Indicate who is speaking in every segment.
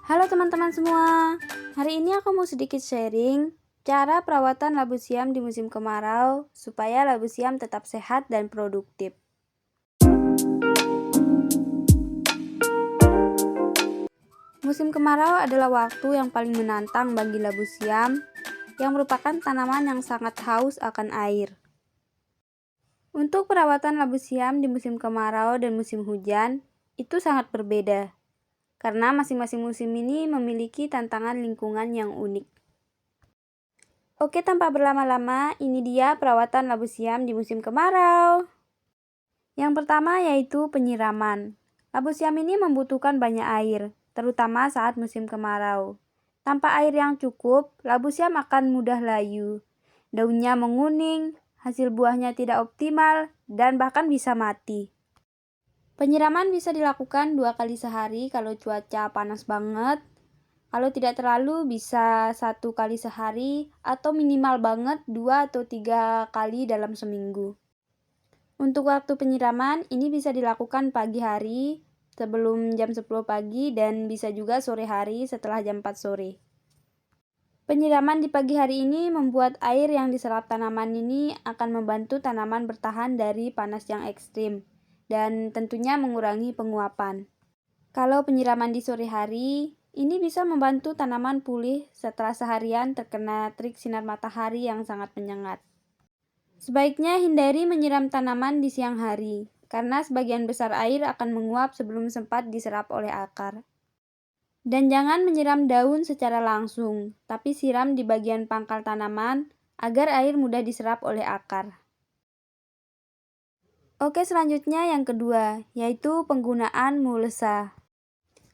Speaker 1: Halo teman-teman semua, hari ini aku mau sedikit sharing cara perawatan labu siam di musim kemarau supaya labu siam tetap sehat dan produktif. Musim kemarau adalah waktu yang paling menantang bagi labu siam yang merupakan tanaman yang sangat haus akan air. Untuk perawatan labu siam di musim kemarau dan musim hujan itu sangat berbeda karena masing-masing musim ini memiliki tantangan lingkungan yang unik. Oke, tanpa berlama-lama, ini dia perawatan labu siam di musim kemarau. Yang pertama yaitu penyiraman. Labu siam ini membutuhkan banyak air, terutama saat musim kemarau. Tanpa air yang cukup, labu siam akan mudah layu. Daunnya menguning, hasil buahnya tidak optimal, dan bahkan bisa mati. Penyiraman bisa dilakukan 2 kali sehari kalau cuaca panas banget. Kalau tidak terlalu bisa 1 kali sehari atau minimal banget 2 atau 3 kali dalam seminggu. Untuk waktu penyiraman ini bisa dilakukan pagi hari sebelum jam 10 pagi dan bisa juga sore hari setelah jam 4 sore. Penyiraman di pagi hari ini membuat air yang diserap tanaman ini akan membantu tanaman bertahan dari panas yang ekstrim dan tentunya mengurangi penguapan. Kalau penyiraman di sore hari, ini bisa membantu tanaman pulih setelah seharian terkena terik sinar matahari yang sangat menyengat. Sebaiknya hindari menyiram tanaman di siang hari, karena sebagian besar air akan menguap sebelum sempat diserap oleh akar. Dan jangan menyiram daun secara langsung, tapi siram di bagian pangkal tanaman agar air mudah diserap oleh akar. Oke, selanjutnya yang kedua, yaitu penggunaan mulsa.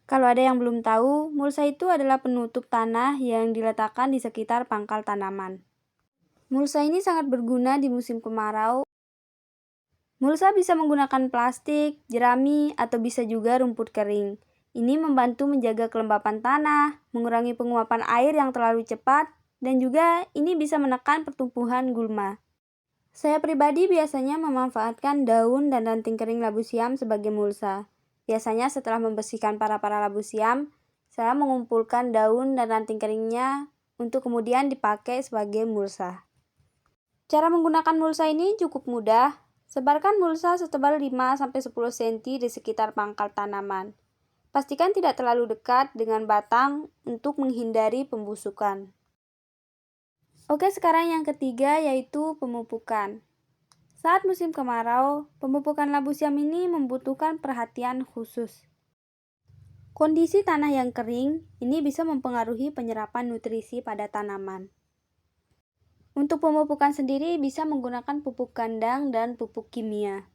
Speaker 1: Kalau ada yang belum tahu, mulsa itu adalah penutup tanah yang diletakkan di sekitar pangkal tanaman. Mulsa ini sangat berguna di musim kemarau. Mulsa bisa menggunakan plastik, jerami, atau bisa juga rumput kering. Ini membantu menjaga kelembapan tanah, mengurangi penguapan air yang terlalu cepat, dan juga ini bisa menekan pertumbuhan gulma. Saya pribadi biasanya memanfaatkan daun dan ranting kering labu siam sebagai mulsa. Biasanya setelah membersihkan para labu siam, saya mengumpulkan daun dan ranting keringnya untuk kemudian dipakai sebagai mulsa. Cara menggunakan mulsa ini cukup mudah. Sebarkan mulsa setebal 5-10 cm di sekitar pangkal tanaman. Pastikan tidak terlalu dekat dengan batang untuk menghindari pembusukan. Oke, sekarang yang ketiga yaitu pemupukan. Saat musim kemarau, pemupukan labu siam ini membutuhkan perhatian khusus. Kondisi tanah yang kering ini bisa mempengaruhi penyerapan nutrisi pada tanaman. Untuk pemupukan sendiri bisa menggunakan pupuk kandang dan pupuk kimia.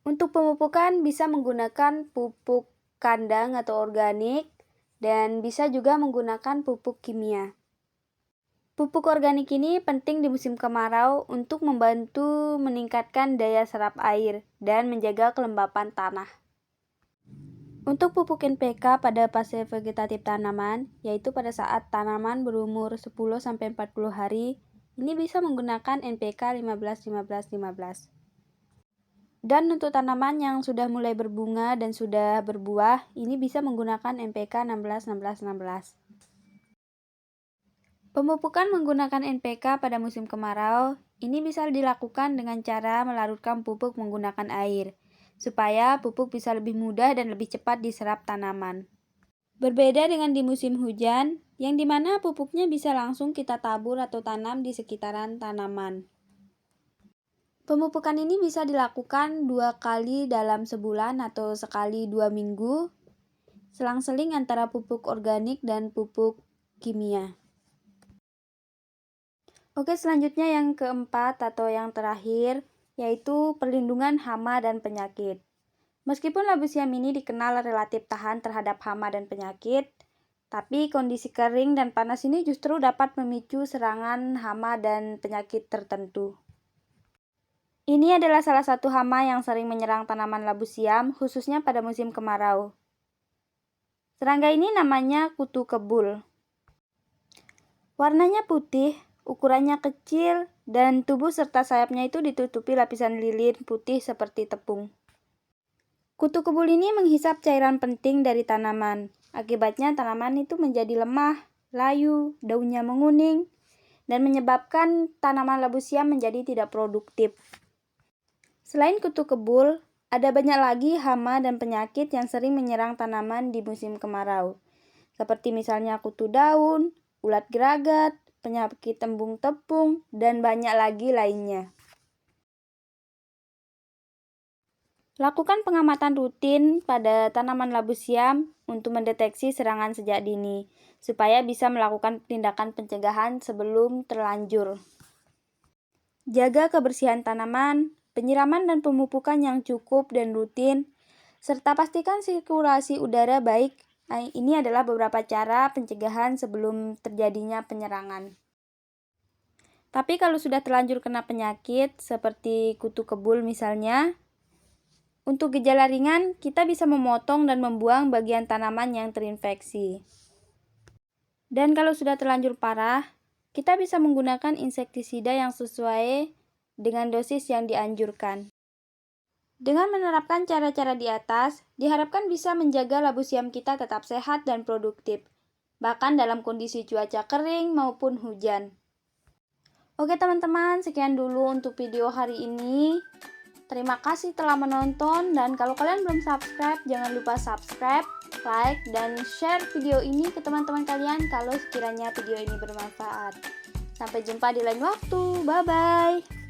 Speaker 1: Untuk pemupukan bisa menggunakan pupuk kandang atau organik dan bisa juga menggunakan pupuk kimia. Pupuk organik ini penting di musim kemarau untuk membantu meningkatkan daya serap air dan menjaga kelembapan tanah. Untuk pupuk NPK pada fase vegetatif tanaman, yaitu pada saat tanaman berumur 10-40 hari, ini bisa menggunakan NPK 15-15-15. Dan untuk tanaman yang sudah mulai berbunga dan sudah berbuah, ini bisa menggunakan NPK 16-16-16. Pemupukan menggunakan NPK pada musim kemarau, ini bisa dilakukan dengan cara melarutkan pupuk menggunakan air, supaya pupuk bisa lebih mudah dan lebih cepat diserap tanaman. Berbeda dengan di musim hujan, yang dimana pupuknya bisa langsung kita tabur atau tanam di sekitaran tanaman. Pemupukan ini bisa dilakukan 2 kali dalam sebulan atau sekali 2 minggu, selang-seling antara pupuk organik dan pupuk kimia. Oke, selanjutnya yang keempat atau yang terakhir, yaitu perlindungan hama dan penyakit. Meskipun labu siam ini dikenal relatif tahan terhadap hama dan penyakit, tapi kondisi kering dan panas ini justru dapat memicu serangan hama dan penyakit tertentu. Ini adalah salah satu hama yang sering menyerang tanaman labu siam, khususnya pada musim kemarau. Serangga ini namanya kutu kebul. Warnanya putih, ukurannya kecil, dan tubuh serta sayapnya itu ditutupi lapisan lilin putih seperti tepung. Kutu kebul ini menghisap cairan penting dari tanaman. Akibatnya tanaman itu menjadi lemah, layu, daunnya menguning, dan menyebabkan tanaman labu siam menjadi tidak produktif. Selain kutu kebul, ada banyak lagi hama dan penyakit yang sering menyerang tanaman di musim kemarau, seperti misalnya kutu daun, ulat geragat, penyakit embung tepung, dan banyak lagi lainnya. Lakukan pengamatan rutin pada tanaman labu siam untuk mendeteksi serangan sejak dini, supaya bisa melakukan tindakan pencegahan sebelum terlanjur. Jaga kebersihan tanaman, penyiraman dan pemupukan yang cukup dan rutin, serta pastikan sirkulasi udara baik. Ini adalah beberapa cara pencegahan sebelum terjadinya penyerangan. Tapi kalau sudah terlanjur kena penyakit, seperti kutu kebul misalnya, untuk gejala ringan, kita bisa memotong dan membuang bagian tanaman yang terinfeksi. Dan kalau sudah terlanjur parah, kita bisa menggunakan insektisida yang sesuai dengan dosis yang dianjurkan. Dengan menerapkan cara-cara di atas, diharapkan bisa menjaga labu siam kita tetap sehat dan produktif, bahkan dalam kondisi cuaca kering maupun hujan. Oke teman-teman, sekian dulu untuk video hari ini. Terima kasih telah menonton, dan kalau kalian belum subscribe, jangan lupa subscribe, like, dan share video ini ke teman-teman kalian kalau sekiranya video ini bermanfaat. Sampai jumpa di lain waktu, bye-bye!